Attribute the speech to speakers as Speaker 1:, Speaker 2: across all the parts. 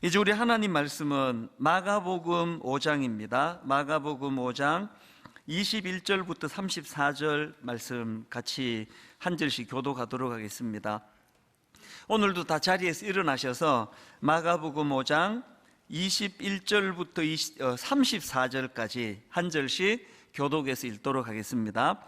Speaker 1: 이제 우리 하나님 말씀은 마가복음 5장입니다. 마가복음 5장 21절부터 34절 말씀 같이 한 절씩 교독하도록 하겠습니다. 오늘도 다 자리에서 일어나셔서 마가복음 5장 21절부터 34절까지 한 절씩 교독해서 읽도록 하겠습니다.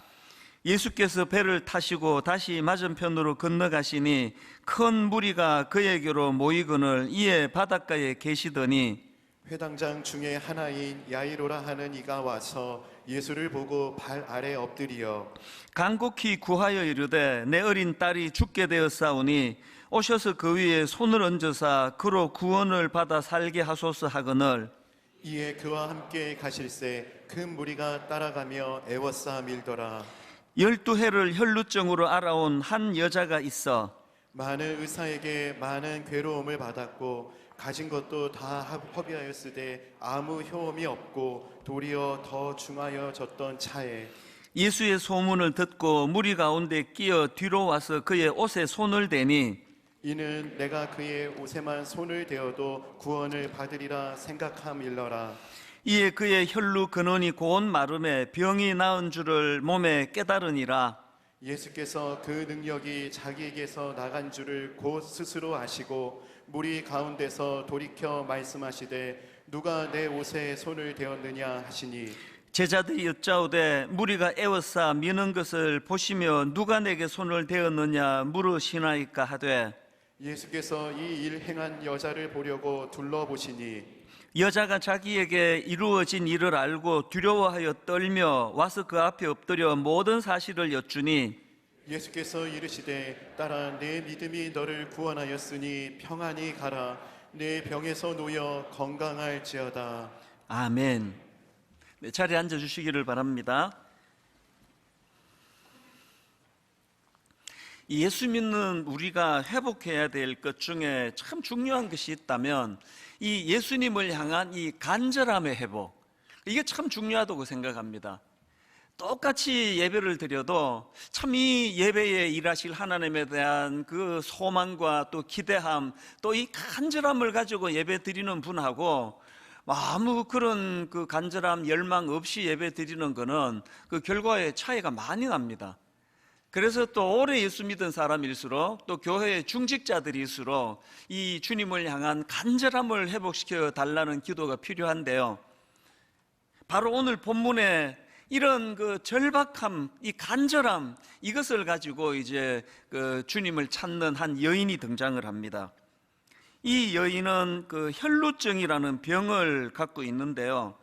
Speaker 1: 예수께서 배를 타시고 다시 맞은편으로 건너가시니 큰 무리가 그에게로 모이거늘 이에 바닷가에 계시더니
Speaker 2: 회당장 중에 하나인 야이로라 하는 이가 와서 예수를 보고 발 아래 엎드리어
Speaker 1: 간곡히 구하여 이르되 내 어린 딸이 죽게 되었사오니 오셔서 그 위에 손을 얹으사 그로 구원을 받아 살게 하소서 하거늘
Speaker 2: 이에 그와 함께 가실새 큰 무리가 따라가며 애워싸 밀더라.
Speaker 1: 12해를 혈루증으로 알아온 한 여자가 있어
Speaker 2: 많은 의사에게 많은 괴로움을 받았고 가진 것도 다 허비하였으되 아무 효험이 없고 도리어 더 중하여졌던 차에
Speaker 1: 예수의 소문을 듣고 무리 가운데 끼어 뒤로 와서 그의 옷에 손을 대니
Speaker 2: 이는 내가 그의 옷에만 손을 대어도 구원을 받으리라 생각함일러라.
Speaker 1: 이에 그의 혈루 근원이 곧 마름에 병이 나은 줄을 몸에 깨달으니라.
Speaker 2: 예수께서 그 능력이 자기에게서 나간 줄을 곧 스스로 아시고 무리 가운데서 돌이켜 말씀하시되 누가 내 옷에 손을 대었느냐 하시니
Speaker 1: 제자들이 여짜오되 무리가 애워싸 미는 것을 보시며 누가 내게 손을 대었느냐 물으시나이까 하되
Speaker 2: 예수께서 이 일 행한 여자를 보려고 둘러보시니
Speaker 1: 여자가 자기에게 이루어진 일을 알고 두려워하여 떨며 와서 그 앞에 엎드려 모든 사실을 여쭈니
Speaker 2: 예수께서 이르시되 딸아 내 믿음이 너를 구원하였으니 평안히 가라 내 병에서 놓여 건강할지어다.
Speaker 1: 아멘. 네, 자리에 앉아주시기를 바랍니다. 예수 믿는 우리가 회복해야 될 것 중에 참 중요한 것이 있다면 이 예수님을 향한 이 간절함의 회복, 이게 참 중요하다고 생각합니다. 똑같이 예배를 드려도 참 이 예배에 일하실 하나님에 대한 그 소망과 또 기대함, 또 이 간절함을 가지고 예배 드리는 분하고 아무 그런 그 간절함, 열망 없이 예배 드리는 거는 그 결과에 차이가 많이 납니다. 그래서 또 오래 예수 믿은 사람일수록 또 교회의 중직자들일수록 이 주님을 향한 간절함을 회복시켜 달라는 기도가 필요한데요. 바로 오늘 본문에 이런 그 절박함, 이 간절함, 이것을 가지고 이제 그 주님을 찾는 한 여인이 등장을 합니다. 이 여인은 그 혈루증이라는 병을 갖고 있는데요.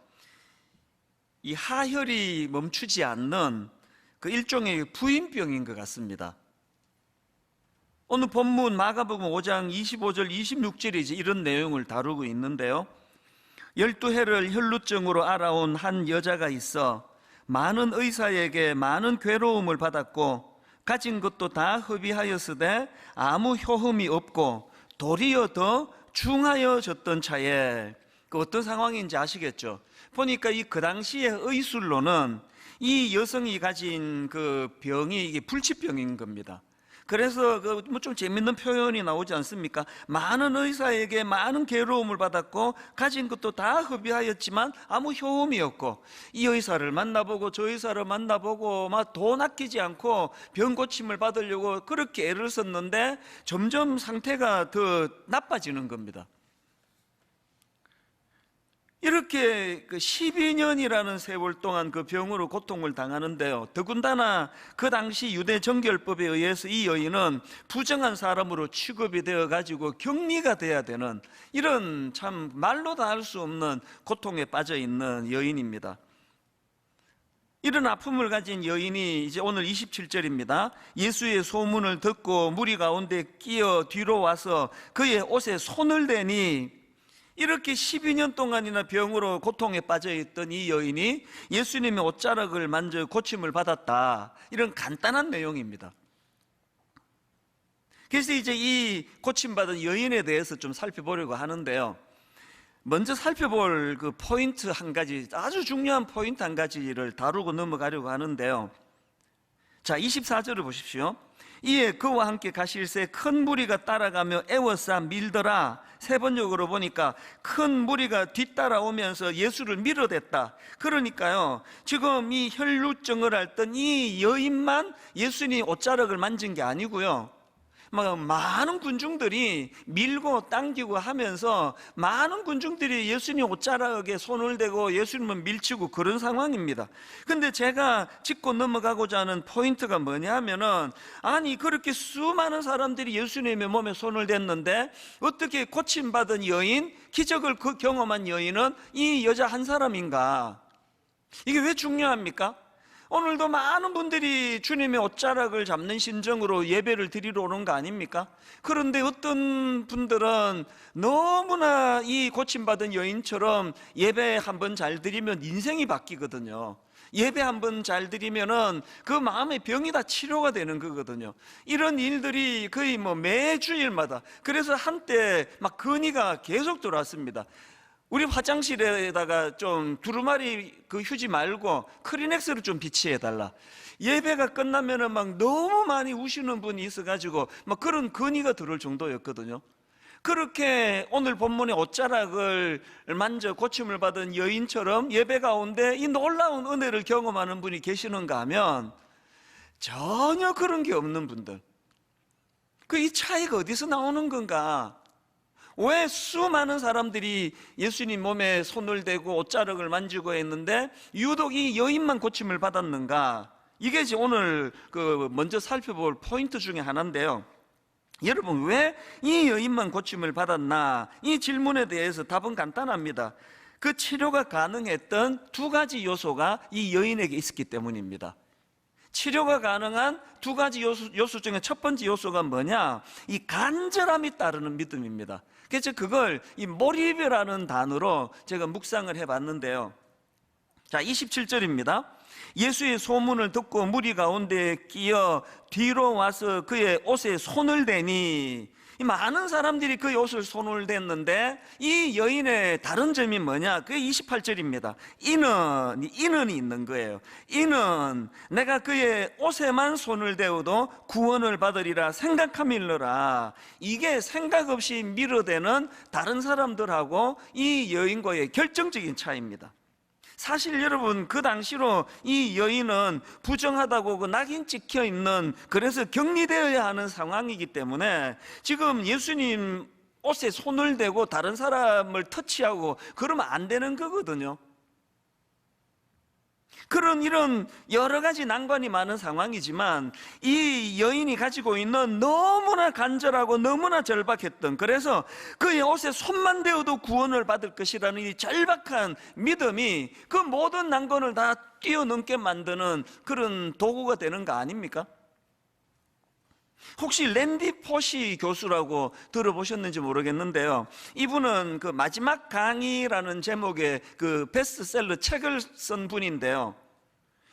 Speaker 1: 이 하혈이 멈추지 않는 그 일종의 부인병인 것 같습니다. 오늘 본문 마가복음 5장 25절 26절에 이제 이런 내용을 다루고 있는데요. 12해를 혈루증으로 알아온 한 여자가 있어 많은 의사에게 많은 괴로움을 받았고 가진 것도 다 허비하였으되 아무 효험이 없고 도리어 더 중하여졌던 차에 그 어떤 상황인지 아시겠죠? 보니까 그 당시의 의술로는 이 여성이 가진 그 병이 이게 불치병인 겁니다. 그래서 그 뭐 좀 재밌는 표현이 나오지 않습니까? 많은 의사에게 많은 괴로움을 받았고 가진 것도 다 허비하였지만 아무 효험이 없고 이 의사를 만나보고 저 의사를 만나보고 막 돈 아끼지 않고 병 고침을 받으려고 그렇게 애를 썼는데 점점 상태가 더 나빠지는 겁니다. 이렇게 그 12년이라는 세월 동안 그 병으로 고통을 당하는데요. 더군다나 그 당시 유대 정결법에 의해서 이 여인은 부정한 사람으로 취급이 되어 가지고 격리가 돼야 되는 이런 참 말로 다 할 수 없는 고통에 빠져 있는 여인입니다. 이런 아픔을 가진 여인이 이제 오늘 27절입니다. 예수의 소문을 듣고 무리 가운데 끼어 뒤로 와서 그의 옷에 손을 대니 이렇게 12년 동안이나 병으로 고통에 빠져있던 이 여인이 예수님의 옷자락을 만져 고침을 받았다, 이런 간단한 내용입니다. 그래서 이제 이 고침받은 여인에 대해서 좀 살펴보려고 하는데요. 먼저 살펴볼 그 포인트 한 가지, 아주 중요한 포인트 한 가지를 다루고 넘어가려고 하는데요. 자, 24절을 보십시오. 이에 그와 함께 가실새 큰 무리가 따라가며 애워싸 밀더라. 세 번역으로 보니까 큰 무리가 뒤따라오면서 예수를 밀어댔다. 그러니까요, 지금 이 혈루증을 앓던 이 여인만 예수님 옷자락을 만진 게 아니고요, 막 많은 군중들이 밀고 당기고 하면서 많은 군중들이 예수님 옷자락에 손을 대고 예수님을 밀치고 그런 상황입니다. 근데 제가 짚고 넘어가고자 하는 포인트가 뭐냐면은, 아니 그렇게 수많은 사람들이 예수님의 몸에 손을 댔는데 어떻게 고침받은 여인, 기적을 경험한 여인은 이 여자 한 사람인가? 이게 왜 중요합니까? 오늘도 많은 분들이 주님의 옷자락을 잡는 심정으로 예배를 드리러 오는 거 아닙니까? 그런데 어떤 분들은 너무나 이 고침받은 여인처럼 예배 한번 잘 드리면 인생이 바뀌거든요. 예배 한번 잘 드리면은 그 마음의 병이 다 치료가 되는 거거든요. 이런 일들이 거의 뭐 매주일마다, 그래서 한때 막 건의가 계속 들어왔습니다. 우리 화장실에다가 좀 두루마리 그 휴지 말고 크리넥스를 좀 비치해달라. 예배가 끝나면은 막 너무 많이 우시는 분이 있어가지고 막 그런 건의가 들어올 정도였거든요. 그렇게 오늘 본문의 옷자락을 만져 고침을 받은 여인처럼 예배 가운데 이 놀라운 은혜를 경험하는 분이 계시는가 하면, 전혀 그런 게 없는 분들, 그 이 차이가 어디서 나오는 건가? 왜 수많은 사람들이 예수님 몸에 손을 대고 옷자락을 만지고 했는데 유독 이 여인만 고침을 받았는가? 이게 이제 오늘 먼저 살펴볼 포인트 중에 하나인데요. 여러분, 왜 이 여인만 고침을 받았나? 이 질문에 대해서 답은 간단합니다. 그 치료가 가능했던 두 가지 요소가 이 여인에게 있었기 때문입니다. 치료가 가능한 두 가지 요소 중에 첫 번째 요소가 뭐냐? 이 간절함이 따르는 믿음입니다. 그래서 그걸 이 몰입이라는 단어로 제가 묵상을 해봤는데요. 자, 27절입니다. 예수의 소문을 듣고 무리 가운데 끼어 뒤로 와서 그의 옷에 손을 대니, 이 많은 사람들이 그의 옷을 손을 댔는데 이 여인의 다른 점이 뭐냐? 그게 28절입니다. 이는 있는 거예요. 이는 내가 그의 옷에만 손을 대어도 구원을 받으리라 생각함일러라. 이게 생각 없이 밀어대는 다른 사람들하고 이 여인과의 결정적인 차이입니다. 사실 여러분, 그 당시로 이 여인은 부정하다고 그 낙인 찍혀 있는, 그래서 격리되어야 하는 상황이기 때문에 지금 예수님 옷에 손을 대고 다른 사람을 터치하고 그러면 안 되는 거거든요. 그런 이런 여러 가지 난관이 많은 상황이지만 이 여인이 가지고 있는 너무나 간절하고 너무나 절박했던, 그래서 그의 옷에 손만 대어도 구원을 받을 것이라는 이 절박한 믿음이 그 모든 난관을 다 뛰어넘게 만드는 그런 도구가 되는 거 아닙니까? 혹시 랜디 포시 교수라고 들어보셨는지 모르겠는데요, 이분은 그 마지막 강의라는 제목의 그 베스트셀러 책을 쓴 분인데요,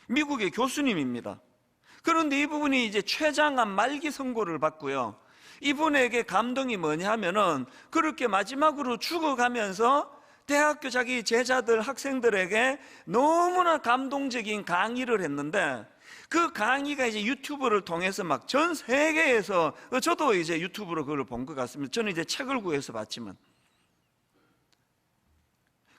Speaker 1: 미국의 교수님입니다. 그런데 이분이 이제 췌장암 말기 선고를 받고요, 이분에게 감동이 뭐냐 하면은 그렇게 마지막으로 죽어가면서 대학교 자기 제자들, 학생들에게 너무나 감동적인 강의를 했는데, 그 강의가 이제 유튜브를 통해서 막 전 세계에서, 저도 이제 유튜브로 그걸 본 것 같습니다. 저는 이제 책을 구해서 봤지만.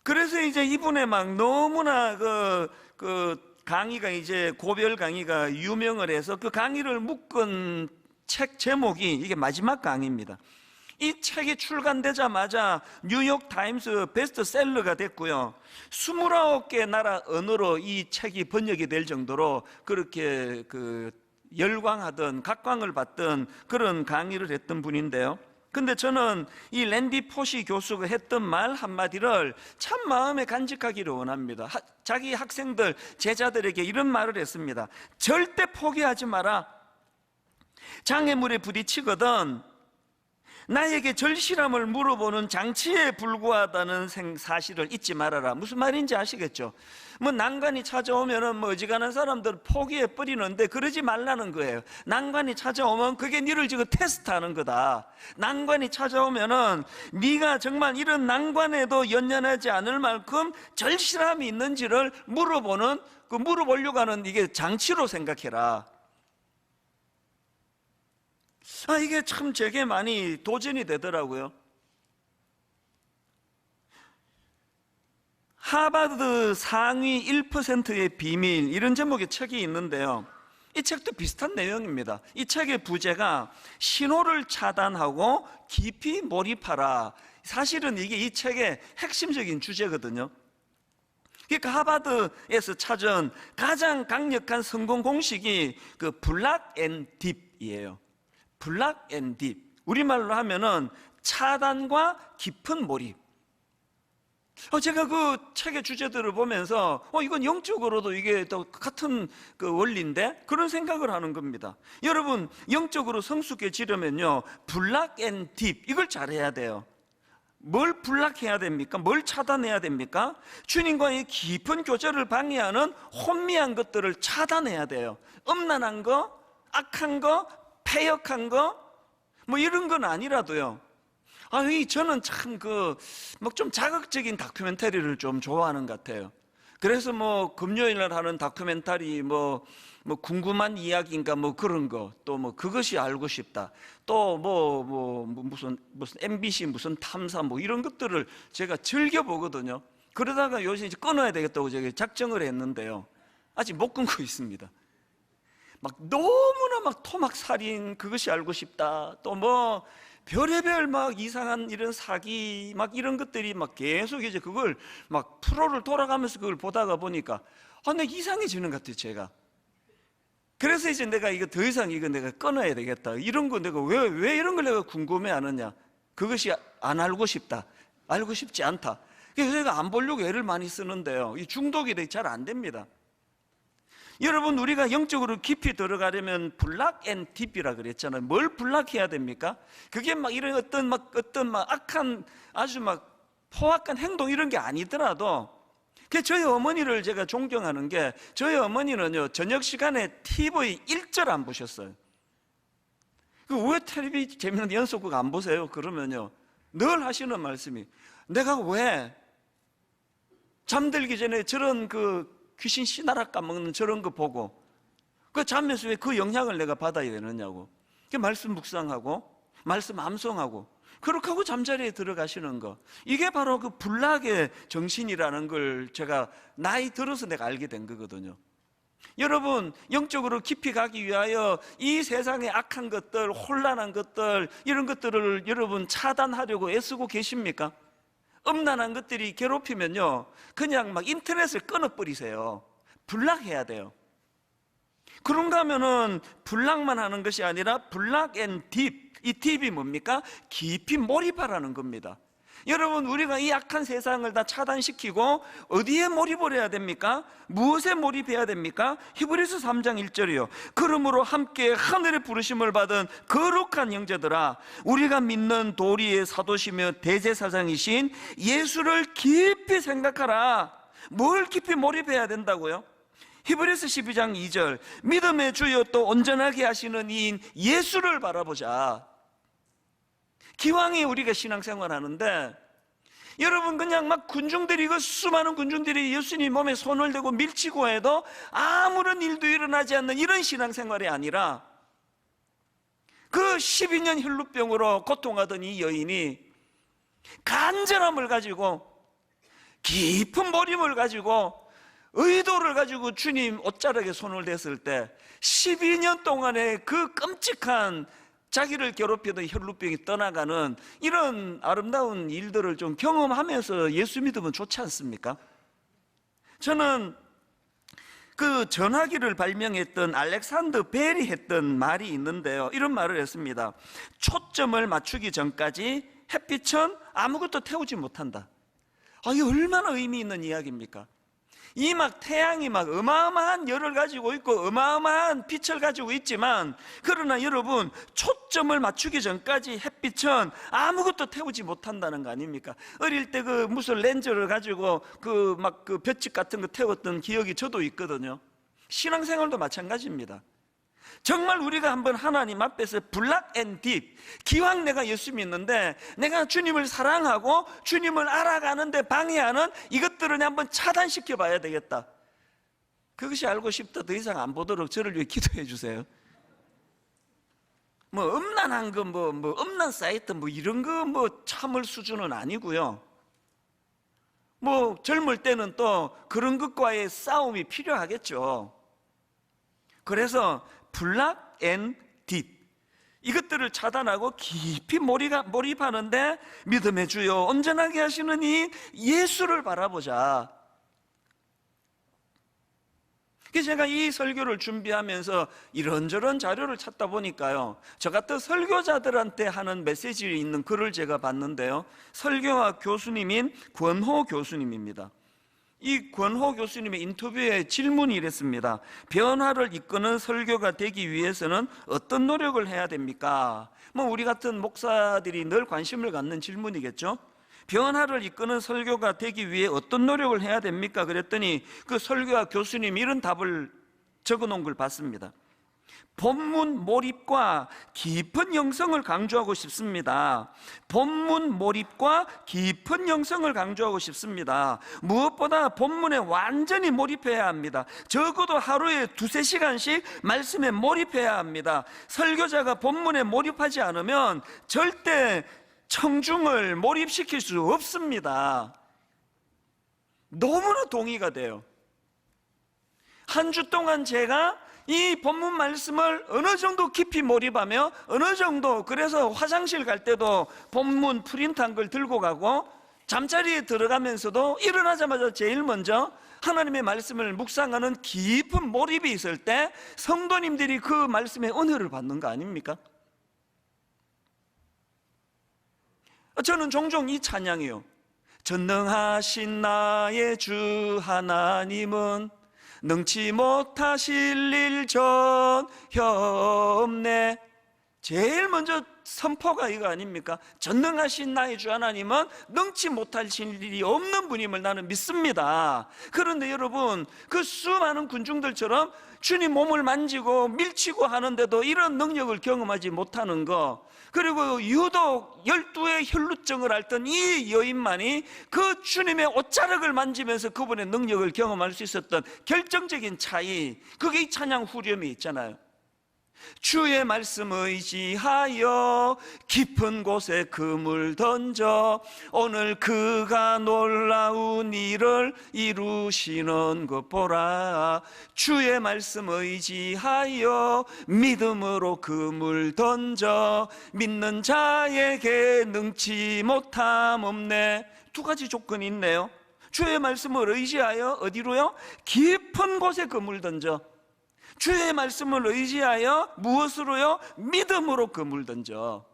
Speaker 1: 그래서 이제 이분의 막 너무나 그 강의가 이제 고별 강의가 유명을 해서 그 강의를 묶은 책 제목이 이게 마지막 강의입니다. 이 책이 출간되자마자 뉴욕 타임스 베스트셀러가 됐고요, 29개 나라 언어로 이 책이 번역이 될 정도로 그렇게 열광하던, 각광을 받던 그런 강의를 했던 분인데요. 근데 저는 이 랜디 포시 교수가 했던 말 한마디를 참 마음에 간직하기를 원합니다. 자기 학생들, 제자들에게 이런 말을 했습니다. 절대 포기하지 마라. 장애물에 부딪히거든 나에게 절실함을 물어보는 장치에 불과하다는 사실을 잊지 말아라. 무슨 말인지 아시겠죠? 뭐 난관이 찾아오면은 뭐 어지간한 사람들 포기해 버리는데 그러지 말라는 거예요. 난관이 찾아오면 그게 너를 지금 테스트하는 거다. 난관이 찾아오면은 네가 정말 이런 난관에도 연연하지 않을 만큼 절실함이 있는지를 물어보는, 그 물어보려고 하는 이게 장치로 생각해라. 이게 참 제게 많이 도전이 되더라고요. 하버드 상위 1%의 비밀, 이런 제목의 책이 있는데요, 이 책도 비슷한 내용입니다. 이 책의 부제가 신호를 차단하고 깊이 몰입하라. 사실은 이게 이 책의 핵심적인 주제거든요. 그러니까 하버드에서 찾은 가장 강력한 성공 공식이 그 블락 앤 딥이에요. 블락 앤 딥. 우리말로 하면은 차단과 깊은 몰입. 제가 그 책의 주제들을 보면서 이건 영적으로도 이게 또 같은 그 원리인데, 그런 생각을 하는 겁니다. 여러분, 영적으로 성숙해지려면요, 블락 앤 딥, 이걸 잘해야 돼요. 뭘 블락해야 됩니까? 뭘 차단해야 됩니까? 주님과의 깊은 교제를 방해하는 혼미한 것들을 차단해야 돼요. 음란한 거, 악한 거, 패역한 거, 뭐 이런 건 아니라도요. 저는 참 좀 자극적인 다큐멘터리를 좀 좋아하는 것 같아요. 그래서 뭐 금요일날 하는 다큐멘터리 뭐 궁금한 이야기인가 뭐 그런 거, 또 뭐 그것이 알고 싶다, 또 무슨 MBC 무슨 탐사 뭐 이런 것들을 제가 즐겨 보거든요. 그러다가 요새 이제 끊어야 되겠다고 제가 작정을 했는데요, 아직 못 끊고 있습니다. 막 너무나 막 토막살인, 그것이 알고 싶다, 또 뭐 별의별 막 이상한 이런 사기 막 이런 것들이 막 계속 이제 그걸 막 프로를 돌아가면서 그걸 보다가 보니까 내가 이상해지는 것 같아요, 제가. 그래서 이제 내가 이거 더 이상 이거 내가 끊어야 되겠다. 이런 거 내가 왜 이런 걸 내가 궁금해 하느냐? 그것이 안 알고 싶다. 알고 싶지 않다. 그래서 제가 안 보려고 애를 많이 쓰는데요, 이 중독이 잘 안 됩니다. 여러분, 우리가 영적으로 깊이 들어가려면 블락 앤 딥이라 그랬잖아요. 뭘 블락해야 됩니까? 그게 막 이런 어떤 악한, 아주 막 포악한 행동 이런 게 아니더라도, 저희 어머니를 제가 존경하는 게, 저희 어머니는요, 저녁 시간에 TV 1절 안 보셨어요. 왜 텔레비 재밌는 연속극 안 보세요? 그러면요, 늘 하시는 말씀이, 내가 왜 잠들기 전에 저런 귀신 씨나락 까먹는 저런 거 보고 자면서 왜 그 영향을 내가 받아야 되느냐고. 말씀 묵상하고 말씀 암송하고 그렇게 하고 잠자리에 들어가시는 거, 이게 바로 그 블락의 정신이라는 걸 제가 나이 들어서 내가 알게 된 거거든요. 여러분, 영적으로 깊이 가기 위하여 이 세상의 악한 것들, 혼란한 것들, 이런 것들을 여러분 차단하려고 애쓰고 계십니까? 음란한 것들이 괴롭히면요, 그냥 막 인터넷을 끊어버리세요. 블락해야 돼요. 그런가 하면은 블락만 하는 것이 아니라 블락 앤 딥, 이 딥이 뭡니까? 깊이 몰입하라는 겁니다. 여러분, 우리가 이 악한 세상을 다 차단시키고 어디에 몰입을 해야 됩니까? 무엇에 몰입해야 됩니까? 히브리서 3장 1절이요. 그러므로 함께 하늘의 부르심을 받은 거룩한 형제들아, 우리가 믿는 도리의 사도시며 대제사장이신 예수를 깊이 생각하라. 뭘 깊이 몰입해야 된다고요? 히브리서 12장 2절, 믿음의 주여 또 온전하게 하시는 이인 예수를 바라보자. 기왕에 우리가 신앙생활 하는데, 여러분, 그냥 막 군중들이, 수많은 군중들이 예수님 몸에 손을 대고 밀치고 해도 아무런 일도 일어나지 않는 이런 신앙생활이 아니라, 그 12년 혈루병으로 고통하던 이 여인이 간절함을 가지고, 깊은 몰입을 가지고, 의도를 가지고 주님 옷자락에 손을 댔을 때 12년 동안의 그 끔찍한 자기를 괴롭히던 혈루병이 떠나가는 이런 아름다운 일들을 좀 경험하면서 예수 믿으면 좋지 않습니까? 저는 그 전화기를 발명했던 알렉산더 벨이 했던 말이 있는데요, 이런 말을 했습니다. 초점을 맞추기 전까지 햇빛은 아무것도 태우지 못한다. 이게 얼마나 의미 있는 이야기입니까? 이 태양이 어마어마한 열을 가지고 있고 어마어마한 빛을 가지고 있지만, 그러나 여러분, 초점을 맞추기 전까지 햇빛은 아무것도 태우지 못한다는 거 아닙니까? 어릴 때 무슨 렌즈를 가지고 볏짚 같은 거 태웠던 기억이 저도 있거든요. 신앙생활도 마찬가지입니다. 정말 우리가 한번 하나님 앞에서 블락 앤 딥, 기왕 내가 예수 믿는데 내가 주님을 사랑하고 주님을 알아가는데 방해하는 이것들을 한번 차단시켜 봐야 되겠다. 그것이 알고 싶다. 더 이상 안 보도록 저를 위해 기도해 주세요. 뭐 음란한 거, 뭐 음란 사이트 뭐 이런 거 뭐 참을 수준은 아니고요. 뭐 젊을 때는 또 그런 것과의 싸움이 필요하겠죠. 그래서 블락 앤 딥, 이것들을 차단하고 깊이 몰입하는데 믿음의 주요 온전하게 하시는 이 예수를 바라보자. 그래서 제가 이 설교를 준비하면서 이런저런 자료를 찾다 보니까요, 저 같은 설교자들한테 하는 메시지에 있는 글을 제가 봤는데요, 설교학 교수님인 권호 교수님입니다. 이 권호 교수님의 인터뷰에 질문이 이랬습니다. 변화를 이끄는 설교가 되기 위해서는 어떤 노력을 해야 됩니까? 뭐 우리 같은 목사들이 늘 관심을 갖는 질문이겠죠. 변화를 이끄는 설교가 되기 위해 어떤 노력을 해야 됩니까? 그랬더니 그 설교학 교수님이 이런 답을 적어놓은 걸 봤습니다. 본문 몰입과 깊은 영성을 강조하고 싶습니다. 본문 몰입과 깊은 영성을 강조하고 싶습니다. 무엇보다 본문에 완전히 몰입해야 합니다. 적어도 하루에 2-3시간씩 말씀에 몰입해야 합니다. 설교자가 본문에 몰입하지 않으면 절대 청중을 몰입시킬 수 없습니다. 너무나 동의가 돼요. 한 주 동안 제가 이 본문 말씀을 어느 정도 깊이 몰입하며 어느 정도, 그래서 화장실 갈 때도 본문 프린트한 걸 들고 가고 잠자리에 들어가면서도 일어나자마자 제일 먼저 하나님의 말씀을 묵상하는 깊은 몰입이 있을 때 성도님들이 그 말씀의 은혜를 받는 거 아닙니까? 저는 종종 이 찬양이요, 전능하신 나의 주 하나님은 능치 못하실 일 전혀 없네. 제일 먼저 선포가 이거 아닙니까? 전능하신 나의 주 하나님은 능치 못하실 일이 없는 분임을 나는 믿습니다. 그런데 여러분, 그 수많은 군중들처럼 주님 몸을 만지고 밀치고 하는데도 이런 능력을 경험하지 못하는 거, 그리고 유독 12의 혈루증을 앓던 이 여인만이 그 주님의 옷자락을 만지면서 그분의 능력을 경험할 수 있었던 결정적인 차이, 그게 이 찬양 후렴이 있잖아요. 주의 말씀 의지하여 깊은 곳에 금을 던져 오늘 그가 놀라운 일을 이루시는 것 보라. 주의 말씀 의지하여 믿음으로 금을 던져 믿는 자에게 능치 못함 없네. 2가지 조건이 있네요. 주의 말씀을 의지하여 어디로요? 깊은 곳에 금을 던져. 주의 말씀을 의지하여 무엇으로요? 믿음으로 금을 던져.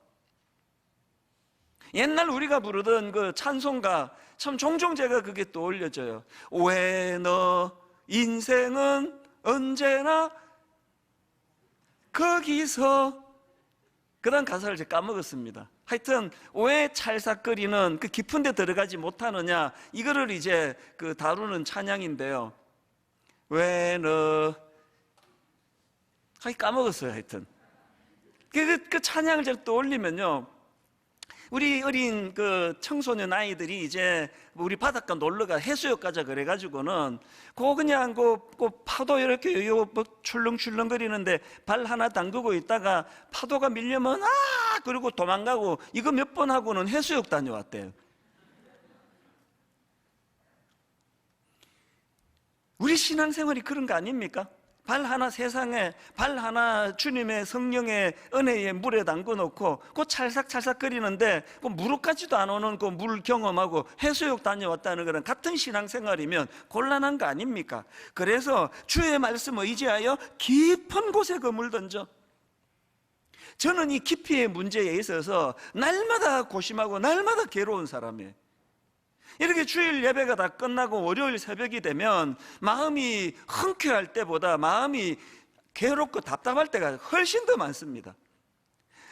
Speaker 1: 옛날 우리가 부르던 그 찬송가, 참 종종 제가 그게 떠올려져요. 왜 너 인생은 언제나 거기서, 그런 가사를 제가 까먹었습니다. 하여튼 왜 찰싹거리는 그 깊은 데 들어가지 못하느냐, 이거를 이제 그 다루는 찬양인데요. 왜 너, 까먹었어요. 하여튼 그 찬양을 제가 떠올리면요, 우리 어린 그 청소년 아이들이 이제 우리 바닷가 놀러가 해수욕 가자 그래가지고는 그냥 그 파도 이렇게 뭐 출렁출렁거리는데 발 하나 담그고 있다가 파도가 밀려면 그리고 도망가고, 이거 몇 번 하고는 해수욕 다녀왔대요. 우리 신앙생활이 그런 거 아닙니까? 발 하나 세상에, 발 하나 주님의 성령의 은혜에 물에 담궈 놓고 그 찰싹찰싹거리는데 그 무릎까지도 안 오는 그 물 경험하고 해수욕 다녀왔다는 거랑 같은 신앙생활이면 곤란한 거 아닙니까? 그래서 주의 말씀 의지하여 깊은 곳에 금을 던져. 저는 이 깊이의 문제에 있어서 날마다 고심하고 날마다 괴로운 사람이에요. 이렇게 주일 예배가 다 끝나고 월요일 새벽이 되면 마음이 흔쾌할 때보다 마음이 괴롭고 답답할 때가 훨씬 더 많습니다.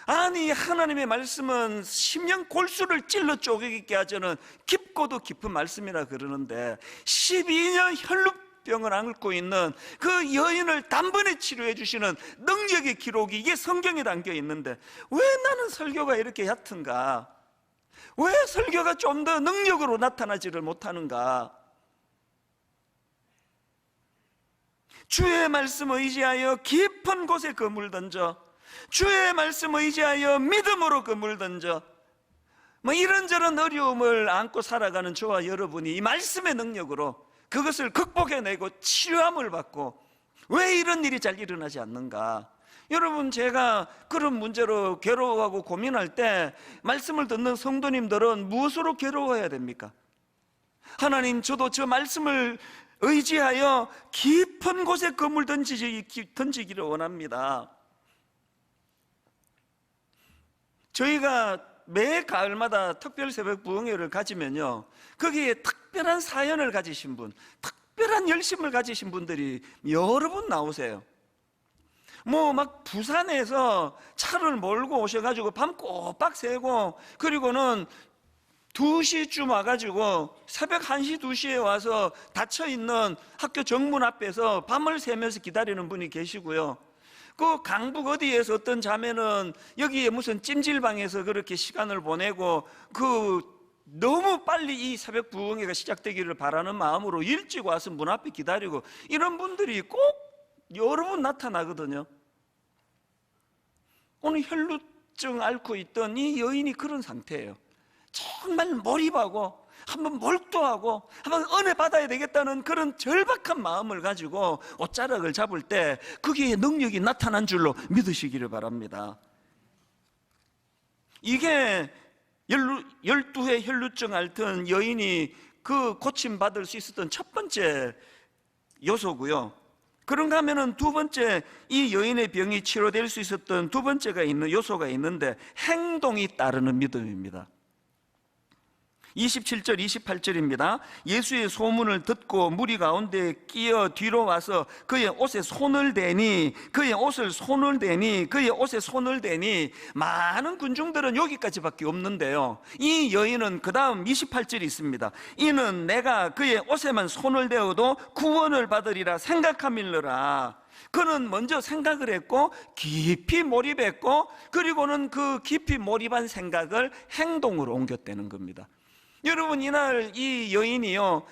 Speaker 1: 아니, 하나님의 말씀은 심령 골수를 찔러 쪼개게 하자는 깊고도 깊은 말씀이라 그러는데 12년 혈루병을 앓고 있는 그 여인을 단번에 치료해 주시는 능력의 기록이 이게 성경에 담겨 있는데 왜 나는 설교가 이렇게 얕은가? 왜 설교가 좀 더 능력으로 나타나지를 못하는가? 주의 말씀 의지하여 깊은 곳에 금을 던져 주의 말씀 의지하여 믿음으로 그물 던져 이런저런 어려움을 안고 살아가는 저와 여러분이 이 말씀의 능력으로 그것을 극복해내고 치유함을 받고 왜 이런 일이 잘 일어나지 않는가? 여러분, 제가 그런 문제로 괴로워하고 고민할 때 말씀을 듣는 성도님들은 무엇으로 괴로워해야 됩니까? 하나님, 저도 저 말씀을 의지하여 깊은 곳에 그물 던지기를 원합니다. 저희가 매 가을마다 특별 새벽 부흥회를 가지면요, 거기에 특별한 사연을 가지신 분, 특별한 열심을 가지신 분들이 여러 분 나오세요. 막 부산에서 차를 몰고 오셔가지고 밤 꼬박 새고, 그리고는 2시쯤 와가지고 새벽 1시, 2시에 와서 닫혀있는 학교 정문 앞에서 밤을 새면서 기다리는 분이 계시고요. 그 강북 어디에서 어떤 자매는 여기에 무슨 찜질방에서 그렇게 시간을 보내고 너무 빨리 이 새벽 부흥회가 시작되기를 바라는 마음으로 일찍 와서 문 앞에 기다리고, 이런 분들이 꼭 여러 분 나타나거든요. 오늘 혈루증 앓고 있던 이 여인이 그런 상태예요. 정말 몰입하고 한번 몰두하고 한번 은혜 받아야 되겠다는 그런 절박한 마음을 가지고 옷자락을 잡을 때 거기에 능력이 나타난 줄로 믿으시기를 바랍니다. 이게 12회 혈루증 앓던 여인이 그 고침받을 수 있었던 첫 번째 요소고요. 그런가 하면은 두 번째, 이 여인의 병이 치료될 수 있었던 두 번째가 있는 요소가 있는데, 행동이 따르는 믿음입니다. 27절 28절입니다. 예수의 소문을 듣고 무리 가운데 끼어 뒤로 와서 그의 옷에 손을 대니 그의 옷에 손을 대니 많은 군중들은 여기까지밖에 없는데요, 이 여인은 그 다음 28절이 있습니다. 이는 내가 그의 옷에만 손을 대어도 구원을 받으리라 생각함일러라. 그는 먼저 생각을 했고 깊이 몰입했고, 그리고는 그 깊이 몰입한 생각을 행동으로 옮겼다는 겁니다. 여러분, 이날 이 여인이요,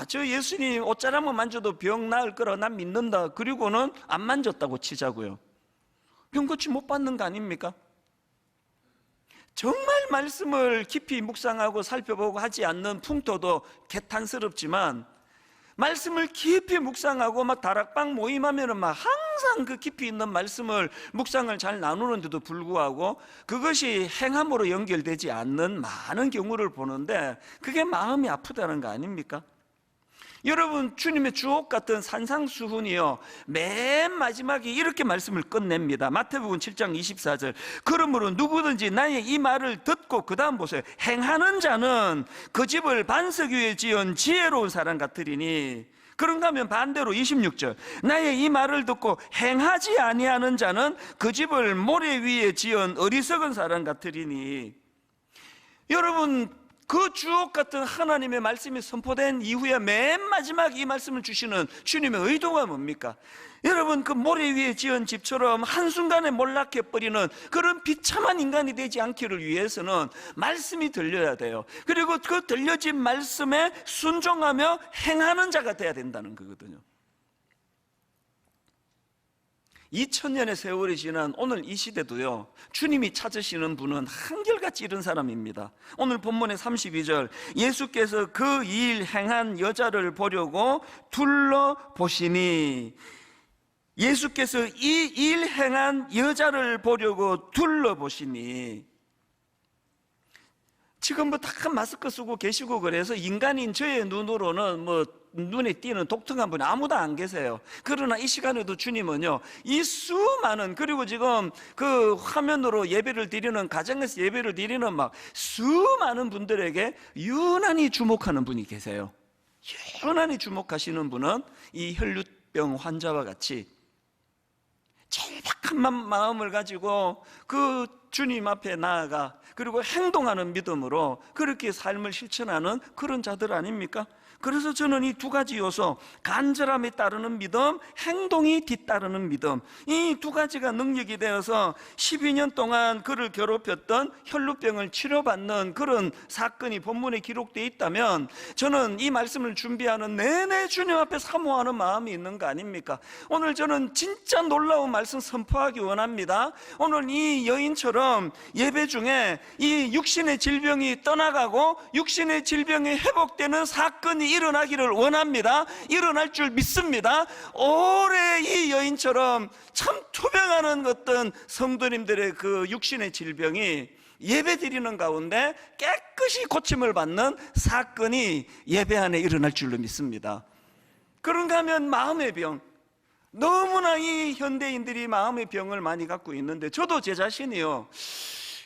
Speaker 1: 저 예수님 옷자락만 만져도 병 나을 거라 난 믿는다. 그리고는 안 만졌다고 치자고요. 병 고침 못 받는 거 아닙니까? 정말 말씀을 깊이 묵상하고 살펴보고 하지 않는 풍토도 개탄스럽지만, 말씀을 깊이 묵상하고 다락방 모임하면은 항상 그 깊이 있는 말씀을 묵상을 잘 나누는데도 불구하고 그것이 행함으로 연결되지 않는 많은 경우를 보는데, 그게 마음이 아프다는 거 아닙니까? 여러분, 주님의 주옥 같은 산상수훈이요, 맨 마지막에 이렇게 말씀을 끝냅니다. 마태복음 7장 24절. 그러므로 누구든지 나의 이 말을 듣고, 그 다음 보세요, 행하는 자는 그 집을 반석 위에 지은 지혜로운 사람 같으리니. 그런가 하면 반대로 26절. 나의 이 말을 듣고 행하지 아니하는 자는 그 집을 모래 위에 지은 어리석은 사람 같으리니. 여러분, 그 주옥 같은 하나님의 말씀이 선포된 이후에 맨 마지막 이 말씀을 주시는 주님의 의도가 뭡니까? 여러분, 그 모래 위에 지은 집처럼 한순간에 몰락해버리는 그런 비참한 인간이 되지 않기를 위해서는 말씀이 들려야 돼요. 그리고 그 들려진 말씀에 순종하며 행하는 자가 돼야 된다는 거거든요. 2000년의 세월이 지난 오늘 이 시대도요, 주님이 찾으시는 분은 한결같이 이런 사람입니다. 오늘 본문의 32절, 예수께서 그 일 행한 여자를 보려고 둘러보시니, 예수께서 이 일 행한 여자를 보려고 둘러보시니. 지금 다 마스크 쓰고 계시고 그래서 인간인 저의 눈으로는 눈에 띄는 독특한 분이 아무도 안 계세요. 그러나 이 시간에도 주님은요, 이 수많은, 그리고 지금 그 화면으로 예배를 드리는, 가정에서 예배를 드리는 수많은 분들에게 유난히 주목하는 분이 계세요. 유난히 주목하시는 분은 이 혈루병 환자와 같이 절박한 마음을 가지고 그 주님 앞에 나아가, 그리고 행동하는 믿음으로 그렇게 삶을 실천하는 그런 자들 아닙니까? 그래서 저는 이 두 가지 요소, 간절함에 따르는 믿음, 행동이 뒤따르는 믿음, 이 두 가지가 능력이 되어서 12년 동안 그를 괴롭혔던 혈루병을 치료받는 그런 사건이 본문에 기록되어 있다면, 저는 이 말씀을 준비하는 내내 주님 앞에 사모하는 마음이 있는 거 아닙니까? 오늘 저는 진짜 놀라운 말씀 선포하기 원합니다. 오늘 이 여인처럼 예배 중에 이 육신의 질병이 떠나가고 육신의 질병이 회복되는 사건이 일어나기를 원합니다. 일어날 줄 믿습니다. 올해 이 여인처럼 참 투병하는 어떤 성도님들의 그 육신의 질병이 예배 드리는 가운데 깨끗이 고침을 받는 사건이 예배 안에 일어날 줄로 믿습니다. 그런가 하면 마음의 병, 너무나 이 현대인들이 마음의 병을 많이 갖고 있는데, 저도 제 자신이요,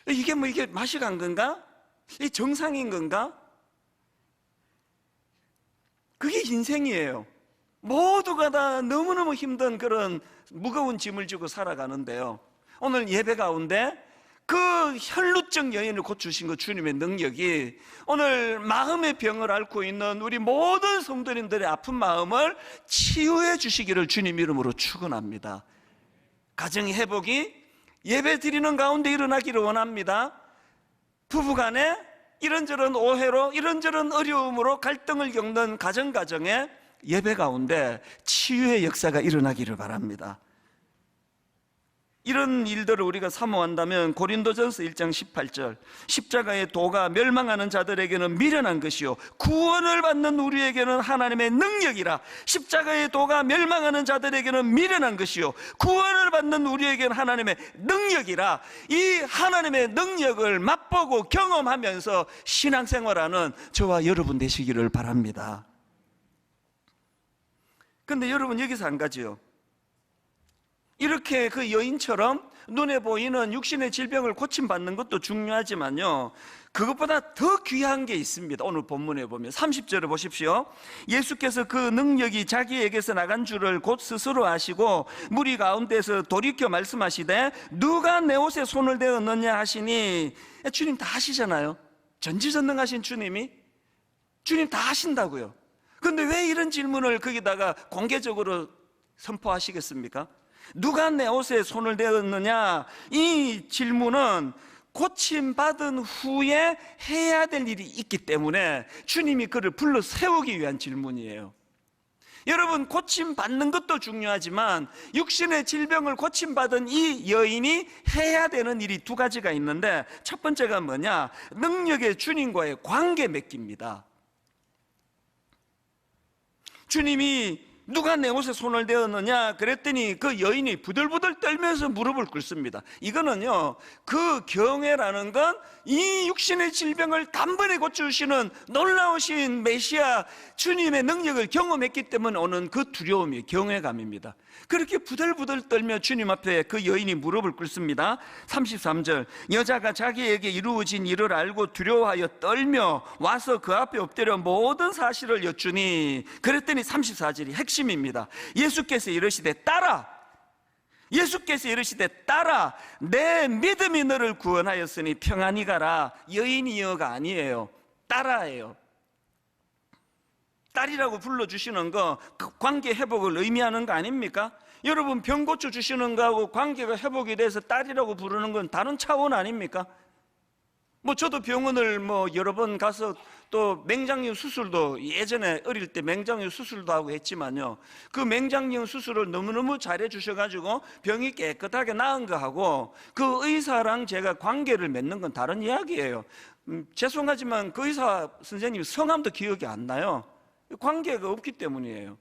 Speaker 1: 이게 맛이 간 건가? 이 정상인 건가? 그게 인생이에요. 모두가 다 너무너무 힘든 그런 무거운 짐을 지고 살아가는데요, 오늘 예배 가운데 그 혈루증 여인을 고치신 그 주님의 능력이 오늘 마음의 병을 앓고 있는 우리 모든 성도님들의 아픈 마음을 치유해 주시기를 주님 이름으로 축원합니다. 가정의 회복이 예배 드리는 가운데 일어나기를 원합니다. 부부간에 이런저런 오해로 이런저런 어려움으로 갈등을 겪는 가정에 예배 가운데 치유의 역사가 일어나기를 바랍니다. 이런 일들을 우리가 사모한다면 고린도전서 1장 18절, 십자가의 도가 멸망하는 자들에게는 미련한 것이요 구원을 받는 우리에게는 하나님의 능력이라. 십자가의 도가 멸망하는 자들에게는 미련한 것이요 구원을 받는 우리에게는 하나님의 능력이라. 이 하나님의 능력을 맛보고 경험하면서 신앙생활하는 저와 여러분 되시기를 바랍니다. 근데 여러분, 여기서 한 가지요, 이렇게 그 여인처럼 눈에 보이는 육신의 질병을 고침받는 것도 중요하지만요, 그것보다 더 귀한 게 있습니다. 오늘 본문에 보면 30절을 보십시오. 예수께서 그 능력이 자기에게서 나간 줄을 곧 스스로 아시고 무리 가운데서 돌이켜 말씀하시되 누가 내 옷에 손을 대었느냐 하시니, 주님 다 하시잖아요. 전지전능하신 주님이, 주님 다 하신다고요. 그런데 왜 이런 질문을 거기다가 공개적으로 선포하시겠습니까? 누가 내 옷에 손을 대었느냐, 이 질문은 고침받은 후에 해야 될 일이 있기 때문에 주님이 그를 불러 세우기 위한 질문이에요. 여러분, 고침받는 것도 중요하지만 육신의 질병을 고침받은 이 여인이 해야 되는 일이 두 가지가 있는데, 첫 번째가 뭐냐, 능력의 주님과의 관계 맺기입니다. 주님이 누가 내 옷에 손을 대었느냐 그랬더니 그 여인이 부들부들 떨면서 무릎을 꿇습니다. 이거는요, 그 경외라는 건 이 육신의 질병을 단번에 고쳐주시는 놀라우신 메시아 주님의 능력을 경험했기 때문에 오는 그 두려움이 경외감입니다. 그렇게 부들부들 떨며 주님 앞에 그 여인이 무릎을 꿇습니다. 33절, 여자가 자기에게 이루어진 일을 알고 두려워하여 떨며 와서 그 앞에 엎드려 모든 사실을 여쭈니, 그랬더니 34절이 핵심입니다. 예수께서 이르시되 따라, 예수께서 이르시되 따라, 내 믿음이 너를 구원하였으니 평안히 가라. 여인이여가 아니에요, 따라예요. 딸이라고 불러주시는 거 그 관계 회복을 의미하는 거 아닙니까? 여러분, 병 고쳐주시는 거하고 관계가 회복이 돼서 딸이라고 부르는 건 다른 차원 아닙니까? 저도 병원을 여러 번 가서 또 맹장염 수술도 예전에 어릴 때 맹장염 수술도 하고 했지만요, 그 맹장염 수술을 너무너무 잘해 주셔가지고 병이 깨끗하게 나은 거하고 그 의사랑 제가 관계를 맺는 건 다른 이야기예요. 죄송하지만 그 의사 선생님 성함도 기억이 안 나요. 관계가 없기 때문이에요.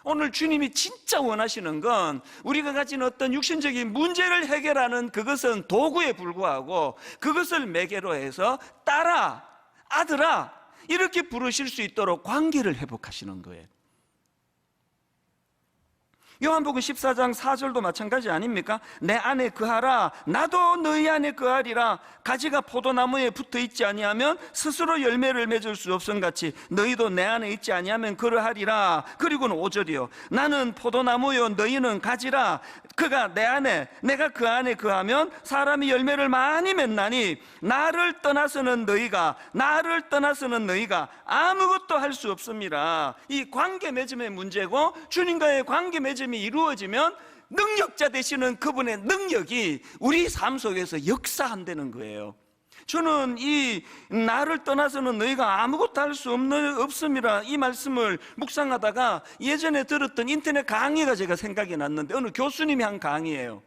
Speaker 1: 오늘 주님이 진짜 원하시는 건 우리가 가진 어떤 육신적인 문제를 해결하는 그것은 도구에 불과하고, 그것을 매개로 해서 딸아, 아들아 이렇게 부르실 수 있도록 관계를 회복하시는 거예요.
Speaker 3: 요한복음 14장 4절도 마찬가지 아닙니까? 내 안에 거하라 나도 너희 안에 거하리라. 가지가 포도나무에 붙어 있지 아니하면 스스로 열매를 맺을 수 없음같이 너희도 내 안에 있지 아니하면 그러하리라. 그리고는 5절이요, 나는 포도나무요 너희는 가지라. 그가 내 안에 내가 그 안에 거하면 사람이 열매를 많이 맺나니 나를 떠나서는 너희가 아무것도 할 수 없습니다. 이 관계 맺음의 문제고, 주님과의 관계 맺음이 이루어지면 능력자 되시는 그분의 능력이 우리 삶 속에서 역사한다는 거예요. 저는 이 나를 떠나서는 너희가 아무것도 할 수 없습니다, 이 말씀을 묵상하다가 예전에 들었던 인터넷 강의가 제가 생각이 났는데, 어느 교수님이 한 강의예요.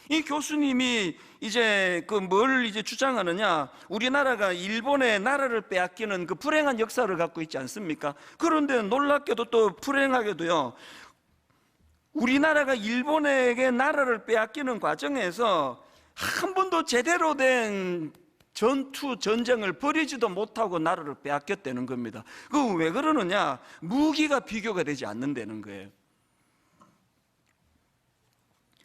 Speaker 3: 이 교수님이 이제 뭘 주장하느냐, 우리나라가 일본의 나라를 빼앗기는 그 불행한 역사를 갖고 있지 않습니까? 그런데 놀랍게도 또 불행하게도요, 우리나라가 일본에게 나라를 빼앗기는 과정에서 한 번도 제대로 된 전쟁을 벌이지도 못하고 나라를 빼앗겼다는 겁니다. 그 왜 그러느냐? 무기가 비교가 되지 않는다는 거예요.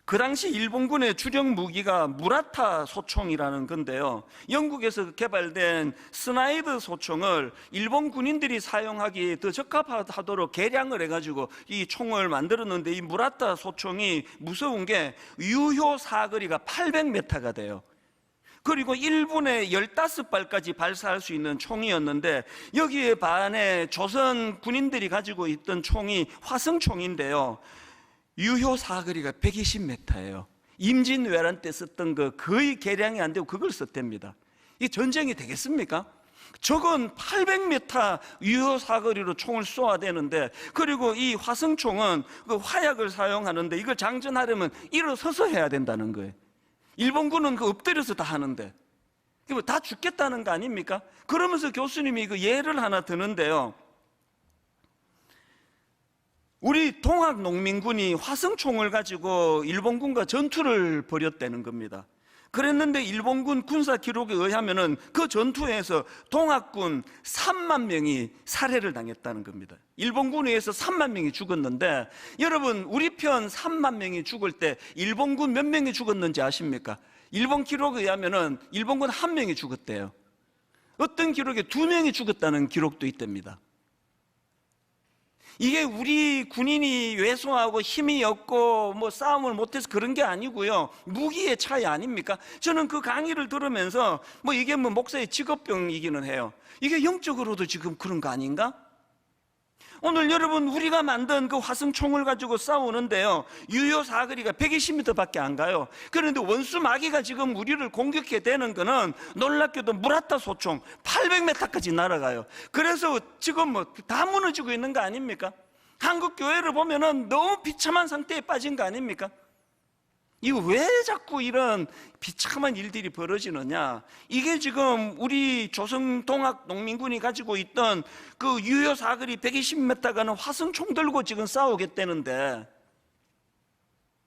Speaker 3: 그 당시 일본군의 주력 무기가 무라타 소총이라는 건데요, 영국에서 개발된 스나이드 소총을 일본 군인들이 사용하기에 더 적합하도록 개량을 해가지고 이 총을 만들었는데, 이 무라타 소총이 무서운 게 유효 사거리가 800m가 돼요. 그리고 1분에 15발까지 발사할 수 있는 총이었는데, 여기에 반해 조선 군인들이 가지고 있던 총이 화성총인데요, 유효 사거리가 120m예요. 임진왜란 때 썼던 거 거의 개량이 안 되고 그걸 썼답니다. 이 전쟁이 되겠습니까? 적은 800m 유효 사거리로 총을 쏘아야 되는데, 그리고 이 화성총은 그 화약을 사용하는데 이걸 장전하려면 일어서서 해야 된다는 거예요. 일본군은 그 엎드려서 다 하는데 다 죽겠다는 거 아닙니까? 그러면서 교수님이 그 예를 하나 드는데요, 우리 동학 농민군이 화성총을 가지고 일본군과 전투를 벌였다는 겁니다. 그랬는데 일본군 군사 기록에 의하면은 그 전투에서 동학군 3만 명이 살해를 당했다는 겁니다. 일본군에 의해서 3만 명이 죽었는데, 여러분 우리 편 3만 명이 죽을 때 일본군 몇 명이 죽었는지 아십니까? 일본 기록에 의하면은 일본군 1명이 죽었대요. 어떤 기록에 2명이 죽었다는 기록도 있답니다. 이게 우리 군인이 왜소하고 힘이 없고 싸움을 못해서 그런 게 아니고요, 무기의 차이 아닙니까? 저는 그 강의를 들으면서 이게 목사의 직업병이기는 해요. 이게 영적으로도 지금 그런 거 아닌가? 오늘 여러분 우리가 만든 그 화성총을 가지고 싸우는데요, 유효 사거리가 120m밖에 안 가요. 그런데 원수 마귀가 지금 우리를 공격해 대는 거는 놀랍게도 무라타 소총 800m까지 날아가요. 그래서 지금 다 무너지고 있는 거 아닙니까? 한국 교회를 보면은 너무 비참한 상태에 빠진 거 아닙니까? 이거 왜 자꾸 이런 비참한 일들이 벌어지느냐? 이게 지금 우리 조선 동학 농민군이 가지고 있던 그 유효 사거리 120m 가는 화성총 들고 지금 싸우겠다는데,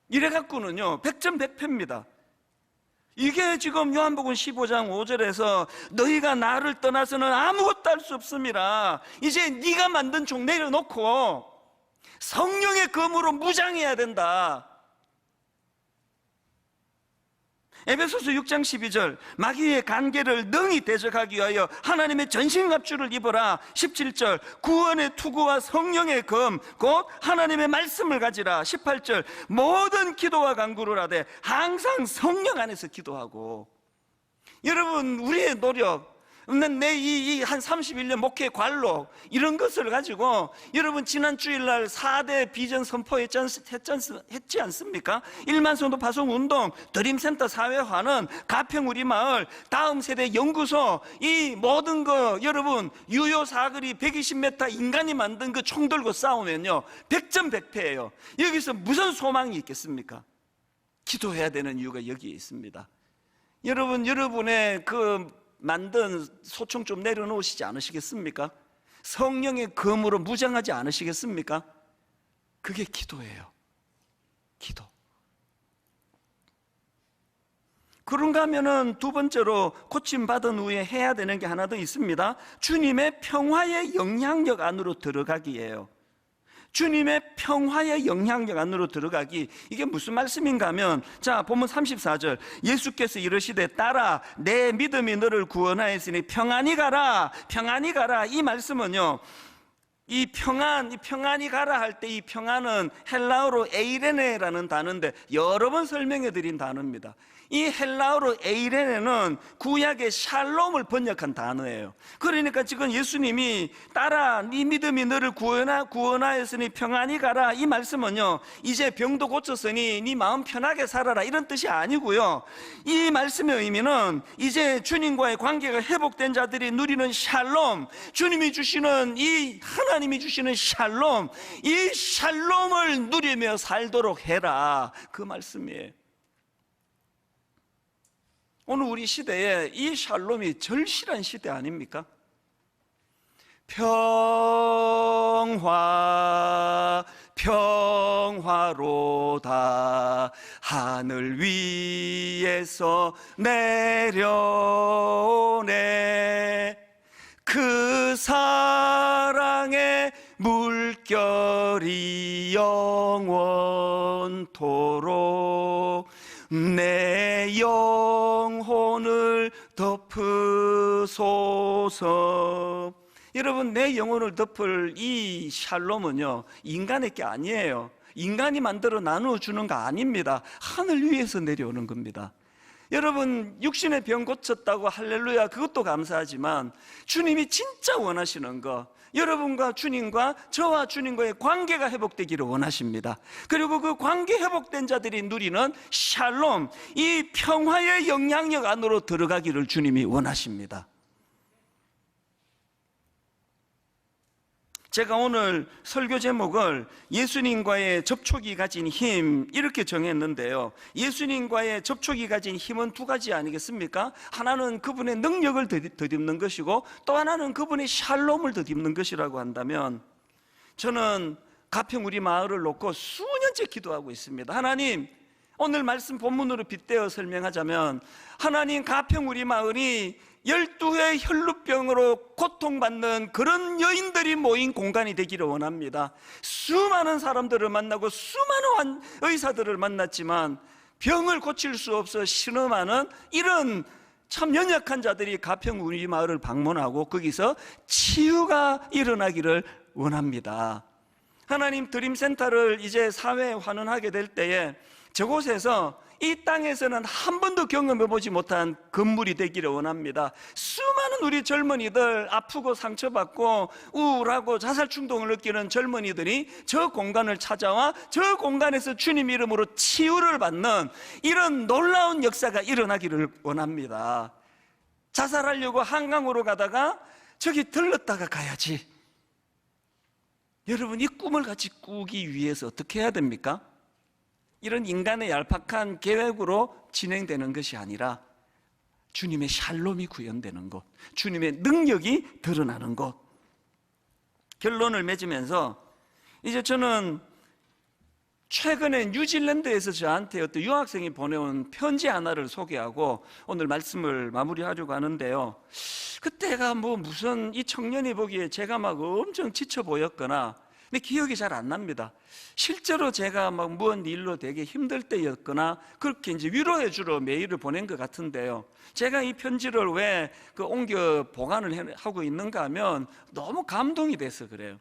Speaker 3: 이래 갖고는요 100점100패입니다. 이게 지금 요한복음 15장 5절에서 너희가 나를 떠나서는 아무것도 할 수 없습니다, 이제 네가 만든 총 내려놓고 성령의 검으로 무장해야 된다. 에베소서 6장 12절, 마귀의 간계를 능히 대적하기 위하여 하나님의 전신갑주를 입어라. 17절, 구원의 투구와 성령의 검 곧 하나님의 말씀을 가지라. 18절, 모든 기도와 간구를 하되 항상 성령 안에서 기도하고. 여러분 우리의 노력, 내 한 31년 목회 관록 이런 것을 가지고 여러분 지난 주일날 4대 비전 선포했지 않습니까? 1만 성도 파송 운동, 드림센터 사회화는 가평 우리 마을, 다음 세대 연구소, 이 모든 거 여러분 유효 사거리 120m 인간이 만든 그 총 들고 싸우면요 100점100패예요. 여기서 무슨 소망이 있겠습니까? 기도해야 되는 이유가 여기에 있습니다. 여러분 여러분의 그 만든 소총 좀 내려놓으시지 않으시겠습니까? 성령의 검으로 무장하지 않으시겠습니까? 그게 기도예요. 기도. 그런가 하면은 두 번째로 고침받은 후에 해야 되는 게 하나 더 있습니다. 주님의 평화의 영향력 안으로 들어가기예요. 주님의 평화의 영향력 안으로 들어가기, 이게 무슨 말씀인가 하면, 자 본문 34절, 예수께서 이르시되 딸아 내 믿음이 너를 구원하였으니 평안히 가라. 평안히 가라, 이 말씀은요, 이 평안히 가라 할 때 이 평안은 헬라어로 에이레네라는 단어인데 여러 번 설명해 드린 단어입니다. 이 헬라어로 에이레네는 구약의 샬롬을 번역한 단어예요. 그러니까 지금 예수님이 딸아 네 믿음이 너를 구원하였으니 평안히 가라, 이 말씀은요, 이제 병도 고쳤으니 네 마음 편하게 살아라 이런 뜻이 아니고요, 이 말씀의 의미는 이제 주님과의 관계가 회복된 자들이 누리는 샬롬, 주님이 주시는 이 하나님이 주시는 샬롬, 이 샬롬을 누리며 살도록 해라, 그 말씀이에요. 오늘 우리 시대에 이 샬롬이 절실한 시대 아닙니까? 평화 평화로다 하늘 위에서 내려오네 그 사랑의 물결이 영원토록 내 영혼을 덮으소서. 여러분, 내 영혼을 덮을 이 샬롬은요, 인간의 게 아니에요. 인간이 만들어 나누어주는 거 아닙니다. 하늘 위에서 내려오는 겁니다. 여러분, 육신의 병 고쳤다고 할렐루야, 그것도 감사하지만 주님이 진짜 원하시는 거, 여러분과 주님과 저와 주님과의 관계가 회복되기를 원하십니다. 그리고 그 관계 회복된 자들이 누리는 샬롬, 이 평화의 영향력 안으로 들어가기를 주님이 원하십니다. 제가 오늘 설교 제목을 예수님과의 접촉이 가진 힘, 이렇게 정했는데요, 예수님과의 접촉이 가진 힘은 두 가지 아니겠습니까? 하나는 그분의 능력을 덧입는 것이고 또 하나는 그분의 샬롬을 덧입는 것이라고 한다면, 저는 가평 우리 마을을 놓고 수년째 기도하고 있습니다. 하나님, 오늘 말씀 본문으로 빗대어 설명하자면, 하나님, 가평 우리 마을이 12회 혈루병으로 고통받는 그런 여인들이 모인 공간이 되기를 원합니다. 수많은 사람들을 만나고 수많은 의사들을 만났지만 병을 고칠 수 없어 신음하는 이런 참 연약한 자들이 가평 우리 마을을 방문하고 거기서 치유가 일어나기를 원합니다. 하나님, 드림센터를 이제 사회에 환원하게 될 때에 저곳에서 이 땅에서는 한 번도 경험해보지 못한 건물이 되기를 원합니다. 수많은 우리 젊은이들, 아프고 상처받고 우울하고 자살 충동을 느끼는 젊은이들이 저 공간을 찾아와 저 공간에서 주님 이름으로 치유를 받는 이런 놀라운 역사가 일어나기를 원합니다. 자살하려고 한강으로 가다가 저기 들렀다가 가야지. 여러분, 이 꿈을 같이 꾸기 위해서 어떻게 해야 됩니까? 이런 인간의 얄팍한 계획으로 진행되는 것이 아니라 주님의 샬롬이 구현되는 것, 주님의 능력이 드러나는 것. 결론을 맺으면서 이제 저는 최근에 뉴질랜드에서 저한테 어떤 유학생이 보내온 편지 하나를 소개하고 오늘 말씀을 마무리하려고 하는데요, 그때가 무슨 이 청년이 보기에 제가 막 엄청 지쳐 보였거나, 근데 기억이 잘 안 납니다. 실제로 제가 막 무언 일로 되게 힘들 때였거나 그렇게 이제 위로해 주러 메일을 보낸 것 같은데요, 제가 이 편지를 왜 옮겨 보관을 하고 있는가 하면 너무 감동이 돼서 그래요.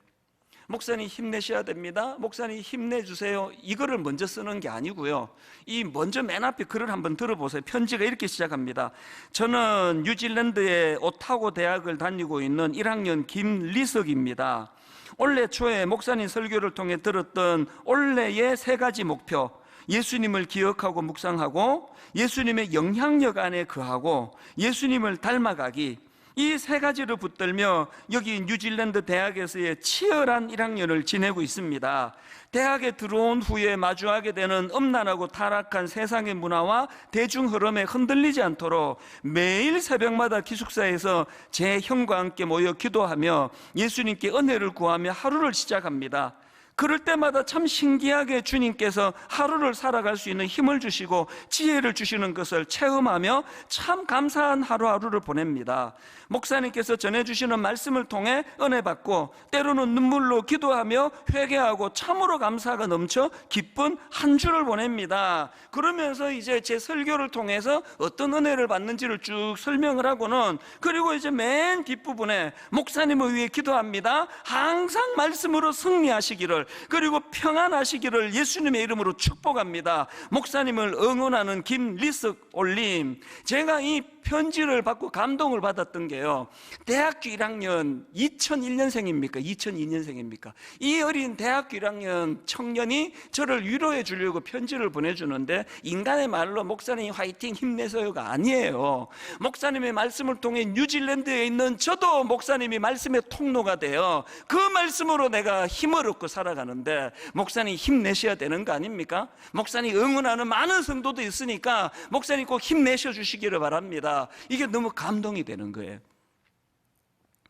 Speaker 3: 목사님 힘내셔야 됩니다, 목사님 힘내주세요, 이거를 먼저 쓰는 게 아니고요, 이 먼저 맨 앞에 글을 한번 들어보세요. 편지가 이렇게 시작합니다. 저는 뉴질랜드의 오타고 대학을 다니고 있는 1학년 김리석입니다. 올해 초에 목사님 설교를 통해 들었던 올해의 3가지 목표, 예수님을 기억하고 묵상하고 예수님의 영향력 안에 거하고 예수님을 닮아가기, 이 3가지를 붙들며 여기 뉴질랜드 대학에서의 치열한 1학년을 지내고 있습니다. 대학에 들어온 후에 마주하게 되는 음란하고 타락한 세상의 문화와 대중 흐름에 흔들리지 않도록 매일 새벽마다 기숙사에서 제 형과 함께 모여 기도하며 예수님께 은혜를 구하며 하루를 시작합니다. 그럴 때마다 참 신기하게 주님께서 하루를 살아갈 수 있는 힘을 주시고 지혜를 주시는 것을 체험하며 참 감사한 하루하루를 보냅니다. 목사님께서 전해주시는 말씀을 통해 은혜 받고 때로는 눈물로 기도하며 회개하고 참으로 감사가 넘쳐 기쁜 한 주를 보냅니다. 그러면서 이제 제 설교를 통해서 어떤 은혜를 받는지를 쭉 설명을 하고는, 그리고 이제 맨 뒷부분에 목사님을 위해 기도합니다. 항상 말씀으로 승리하시기를, 그리고 평안하시기를 예수님의 이름으로 축복합니다. 목사님을 응원하는 김리석 올림. 제가 이 편지를 받고 감동을 받았던 게요, 대학교 1학년 2001년생입니까 2002년생입니까 이 어린 대학교 1학년 청년이 저를 위로해 주려고 편지를 보내주는데, 인간의 말로 목사님 화이팅 힘내세요가 아니에요. 목사님의 말씀을 통해 뉴질랜드에 있는 저도 목사님이 말씀의 통로가 되어 그 말씀으로 내가 힘을 얻고 살아가는데, 목사님 힘내셔야 되는 거 아닙니까? 목사님 응원하는 많은 성도도 있으니까 목사님 꼭 힘내셔 주시기를 바랍니다. 이게 너무 감동이 되는 거예요.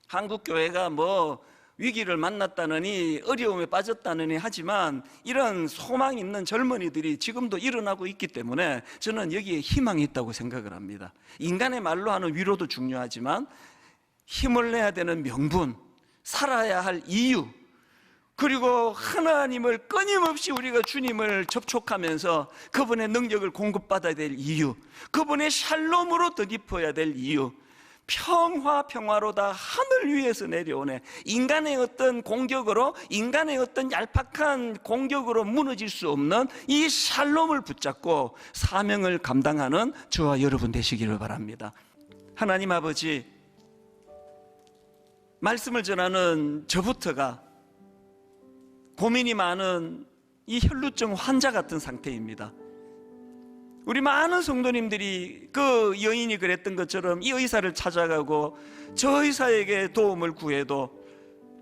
Speaker 3: 한국 교회가 뭐 위기를 만났다느니 어려움에 빠졌다느니 하지만 이런 소망 있는 젊은이들이 지금도 일어나고 있기 때문에 저는 여기에 희망이 있다고 생각을 합니다. 인간의 말로 하는 위로도 중요하지만 힘을 내야 되는 명분, 살아야 할 이유, 그리고 하나님을 끊임없이 우리가 주님을 접촉하면서 그분의 능력을 공급받아야 될 이유, 그분의 샬롬으로 덧입어야 될 이유, 평화로다 하늘 위에서 내려오네. 인간의 어떤 공격으로, 인간의 어떤 얄팍한 공격으로 무너질 수 없는 이 샬롬을 붙잡고 사명을 감당하는 저와 여러분 되시기를 바랍니다. 하나님 아버지, 말씀을 전하는 저부터가 고민이 많은 이 혈루증 환자 같은 상태입니다. 우리 많은 성도님들이 그 여인이 그랬던 것처럼 이 의사를 찾아가고 저 의사에게 도움을 구해도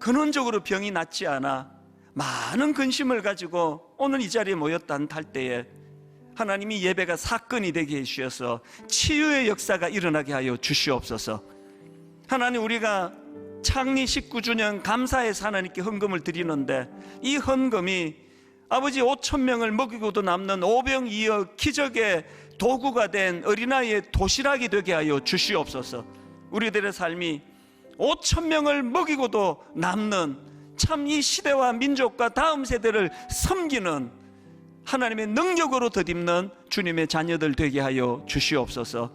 Speaker 3: 근원적으로 병이 낫지 않아 많은 근심을 가지고 오늘 이 자리에 모였다 할 때에 하나님이 예배가 사건이 되게 해주셔서 치유의 역사가 일어나게 하여 주시옵소서. 하나님, 우리가 창리 19주년 감사해서 하나님께 헌금을 드리는데 이 헌금이 아버지 5,000명을 먹이고도 남는 오병이어 기적의 도구가 된 어린아이의 도시락이 되게 하여 주시옵소서. 우리들의 삶이 5,000명을 먹이고도 남는 참 이 시대와 민족과 다음 세대를 섬기는 하나님의 능력으로 덧입는 주님의 자녀들 되게 하여 주시옵소서.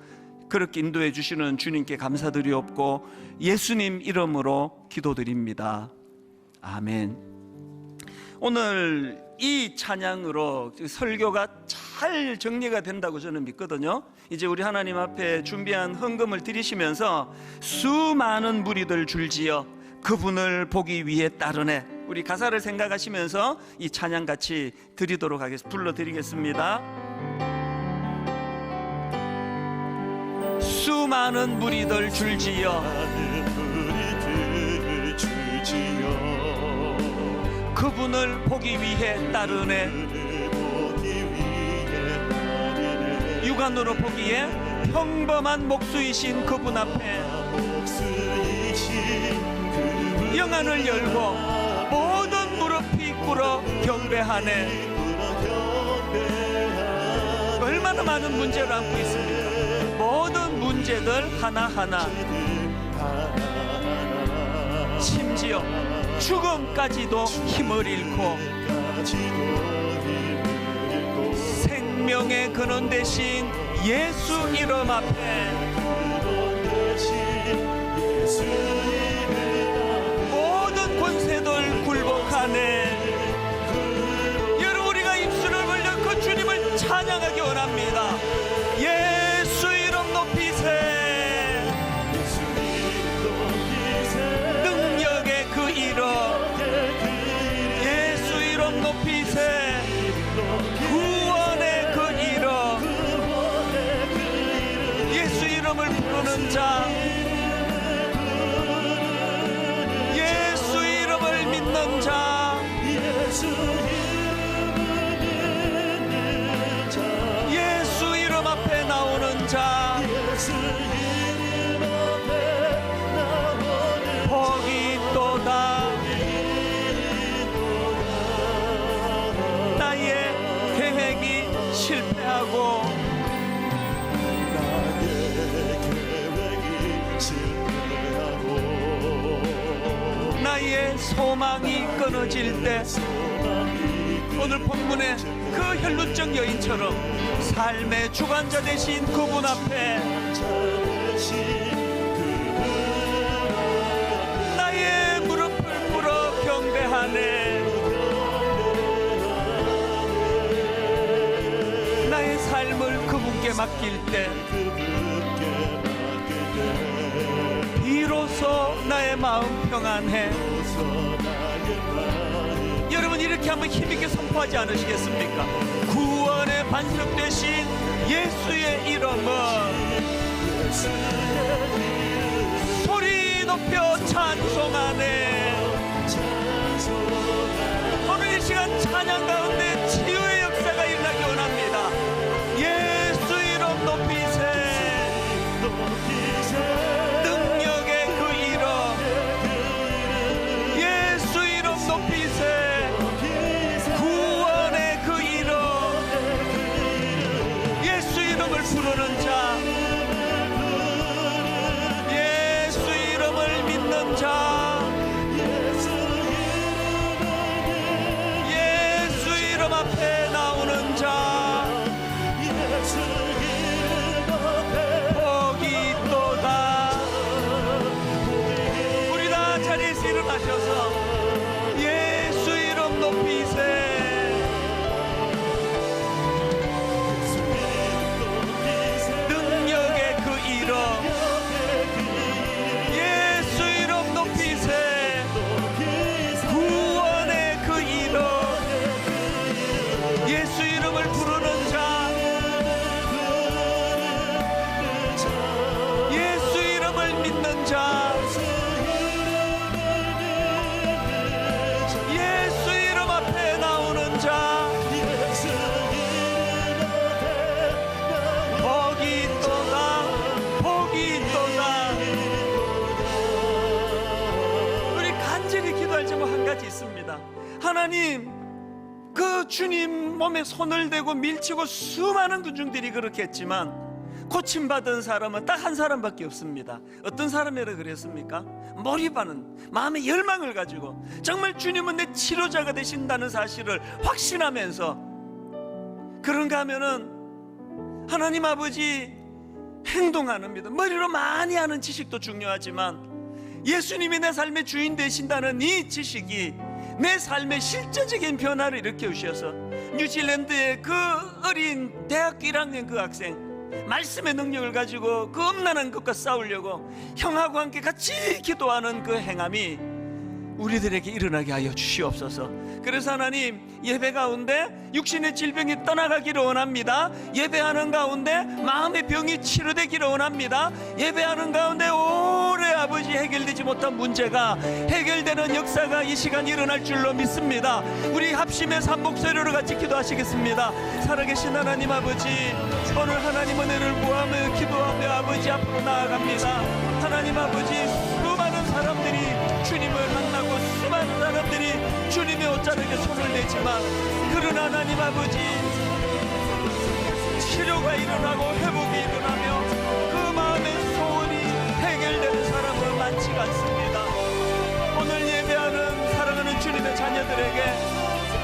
Speaker 3: 그렇게 인도해 주시는 주님께 감사드리옵고 예수님 이름으로 기도드립니다. 아멘. 오늘 이 찬양으로 설교가 잘 정리가 된다고 저는 믿거든요. 이제 우리 하나님 앞에 준비한 헌금을 드리시면서 수많은 무리들 줄지어 그분을 보기 위해 따르네, 우리 가사를 생각하시면서 이 찬양 같이 드리도록 하겠습니다. 불러드리겠습니다. 수많은 무리들 줄지어 그분을 보기 위해 따르네. 육안으로 보기에 평범한 목수이신 그분 앞에 영안을 열고 모든 무릎이 꿇어 경배하네. 얼마나 많은 문제를 안고 있습니까? 모든 문제들 하나하나, 심지어 죽음까지도 힘을 잃고 생명의 근원 되신 예수 이름 앞에 모든 권세들 굴복하네. 여러분, 우리가 입술을 벌려 그 주님을 찬양하기 원합니다. 예수 이름 높이세. 능력의 그 이름, 예수 이름 높이세. 구원의 그 이름, 예수 이름을 부르는 자, 예수 이름을 믿는 자, 예수 이름 앞에 나오는 자, 복이 있도다. 실패하고
Speaker 4: 나의 계획이 실패하고
Speaker 3: 나의 소망이 끊어질 때 오늘 본문의 그 혈루증 여인처럼 삶의 주관자 되신 그분 앞에 나의 무릎을 꿇어 경배하네. 나의 삶을 그분께 맡길 때 비로소 나의 마음 평안해. 여러분 이렇게 한번 힘있게 선포하지 않으시겠습니까? 구원의 반석 되신 예수의 이름은 소리 높여 찬송하네. 오늘 이 시간 찬양 가운데 치유의 역사가 일어나기 원합니다. 예수 이름 높이세. 능력의 그 이름 예수 이름 높이세. 구원의 그 이름 예수 이름을 부르는 자, 예수 이름을 믿는 자, 예수 이름 앞에 나오는 자 복이 있도다. 우리 다 자리에서 일어나셔서 예수 이름 높이세. 능력의 그 이름 예수 이름 높이세. 구원의 그 이름 예수 이름을 부르는 자, 예수 이름을 믿는 자, 예수 이름 앞에 나오는 자 복이 있도다. 복이 있도다. 우리 간절히 기도할 제목 한 가지 있습니다. 하나님, 그 주님 몸에 손을 대고 밀치고 수많은 군중들이 그렇게 했지만 고침받은 사람은 딱 한 사람밖에 없습니다. 어떤 사람이라 그랬습니까? 몰입하는 마음의 열망을 가지고 정말 주님은 내 치료자가 되신다는 사실을 확신하면서, 그런가 하면은 하나님 아버지 행동하는 믿음, 머리로 많이 아는 지식도 중요하지만 예수님이 내 삶의 주인 되신다는 이 지식이 내 삶의 실제적인 변화를 일으켜 주셔서 뉴질랜드의 그 어린 대학교 1학년 그 학생 말씀의 능력을 가지고 그 음란한 것과 싸우려고 형하고 함께 같이 기도하는 그 행함이 우리들에게 일어나게 하여 주시옵소서. 그래서 하나님, 예배 가운데 육신의 질병이 떠나가기를 원합니다. 예배하는 가운데 마음의 병이 치료되기를 원합니다. 예배하는 가운데 오래 아버지 해결되지 못한 문제가 해결되는 역사가 이 시간 일어날 줄로 믿습니다. 우리 합심해서 한 목소리로 같이 기도하시겠습니다. 살아계신 하나님 아버지, 오늘 하나님 은혜를 구하며 기도하며 아버지 앞으로 나아갑니다. 하나님 아버지, 수많은 사람들이 주님을 만나고 수많은 사람들이 주님의 옷자락에 손을 내지만, 그러나 하나님 아버지, 치료가 일어나고 회복이 일어나며 그 마음의 소원이 해결되는 사람은 많지가 않습니다. 오늘 예배하는 사랑하는 주님의 자녀들에게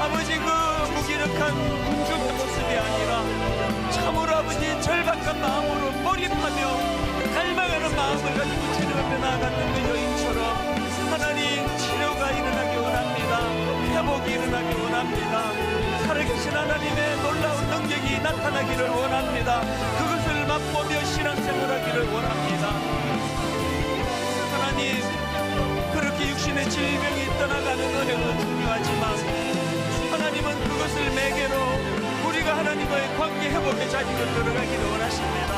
Speaker 3: 아버지, 그 무기력한 군중의 모습이 아니라 참으로 아버지 절박한 마음으로 몰입하며 갈망하는 마음을 가지고 주님 앞에 나아가는 그 여인처럼 하나님, 치료가 일어나기 원합니다. 회복이 일어나기 원합니다. 살아계신 하나님의 놀라운 능력이 나타나기를 원합니다. 그것을 맛보며 신앙생활하기를 원합니다. 하나님, 그렇게 육신의 질병이 떠나가는 은혜도 중요하지만 하나님은 그것을 매개로 우리가 하나님과의 관계 회복의 자리로 들어가기를 원하십니다.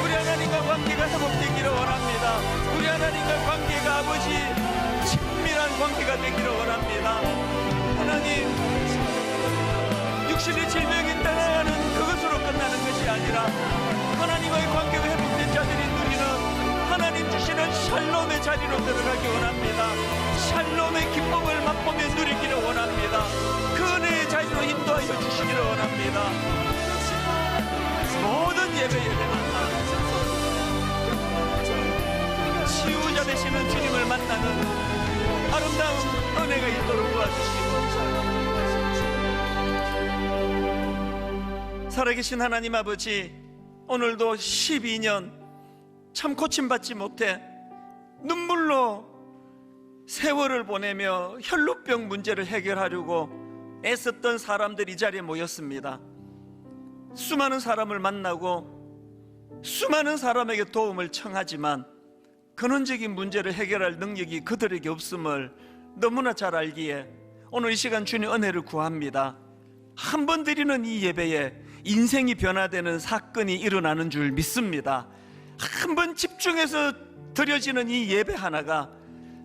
Speaker 3: 우리 하나님과 관계가 회복되기를 원합니다. 우리 하나님과 관계가 아버지 친밀한 관계가 되기를 원합니다. 하나님, 육신의 질병이 떠나가는 그것으로 끝나는 것이 아니라 하나님과의 관계가 회복된 자들이 누리는 하나님 주시는 샬롬의 자리로 들어가기 원합니다. 샬롬의 기쁨을 맛보며 누리기를 원합니다. 그 은혜의 자리로 인도하여 주시기를 원합니다. 만나는 아름다운 은혜가 있도록 도와주시고, 살아계신 하나님 아버지, 오늘도 12년 참 고침받지 못해 눈물로 세월을 보내며 혈루병 문제를 해결하려고 애썼던 사람들이 이 자리에 모였습니다. 수많은 사람을 만나고 수많은 사람에게 도움을 청하지만 근원적인 문제를 해결할 능력이 그들에게 없음을 너무나 잘 알기에 오늘 이 시간 주님 은혜를 구합니다. 한 번 드리는 이 예배에 인생이 변화되는 사건이 일어나는 줄 믿습니다. 한 번 집중해서 드려지는 이 예배 하나가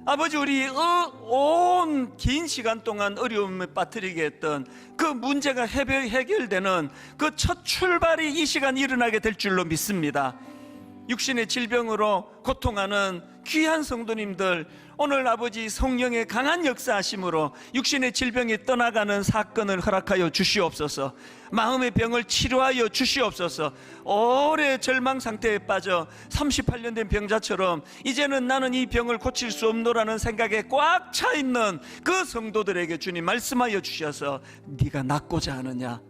Speaker 3: 아버지, 우리 온 긴 시간 동안 어려움에 빠뜨리게 했던 그 문제가 해결되는 그 첫 출발이 이 시간 일어나게 될 줄로 믿습니다. 육신의 질병으로 고통하는 귀한 성도님들, 오늘 아버지 성령의 강한 역사하심으로 육신의 질병이 떠나가는 사건을 허락하여 주시옵소서. 마음의 병을 치료하여 주시옵소서. 오래 절망 상태에 빠져 38년 된 병자처럼 이제는 나는 이 병을 고칠 수 없노라는 생각에 꽉 차 있는 그 성도들에게 주님 말씀하여 주셔서 네가 낫고자 하느냐,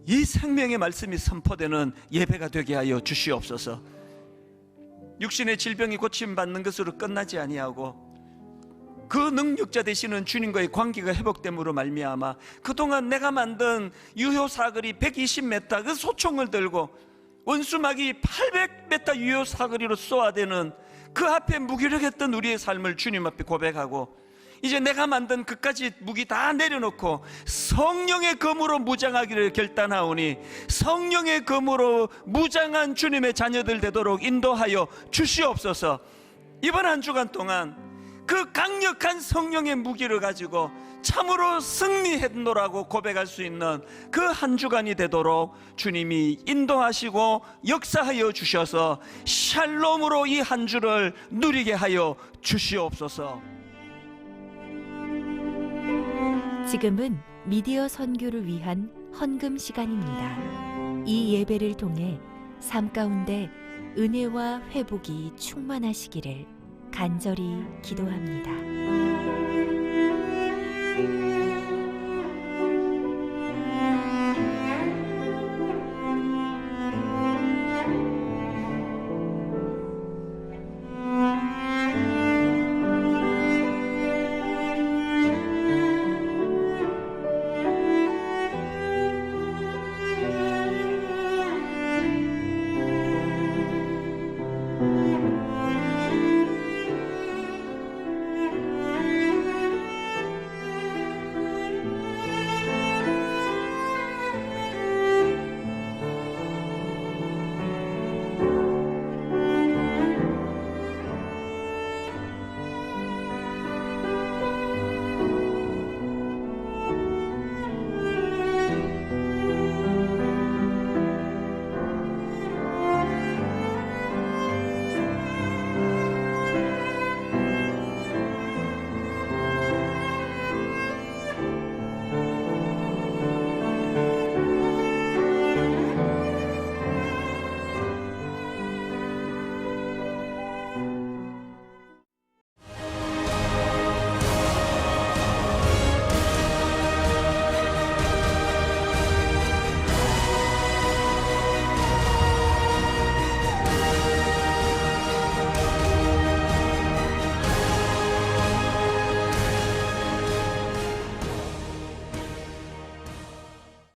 Speaker 3: 이 생명의 말씀이 선포되는 예배가 되게 하여 주시옵소서. 육신의 질병이 고침받는 것으로 끝나지 아니하고 그 능력자 되시는 주님과의 관계가 회복됨으로 말미암아 그동안 내가 만든 유효사거리 120m 그 소총을 들고 원수막이 800m 유효사거리로 쏘아대는 그 앞에 무기력했던 우리의 삶을 주님 앞에 고백하고, 이제 내가 만든 그까지 무기 다 내려놓고 성령의 검으로 무장하기를 결단하오니 성령의 검으로 무장한 주님의 자녀들 되도록 인도하여 주시옵소서. 이번 한 주간 동안 그 강력한 성령의 무기를 가지고 참으로 승리했노라고 고백할 수 있는 그 한 주간이 되도록 주님이 인도하시고 역사하여 주셔서 샬롬으로 이 한 주를 누리게 하여 주시옵소서.
Speaker 4: 지금은 미디어 선교를 위한 헌금 시간입니다. 이 예배를 통해 삶 가운데 은혜와 회복이 충만하시기를 간절히 기도합니다.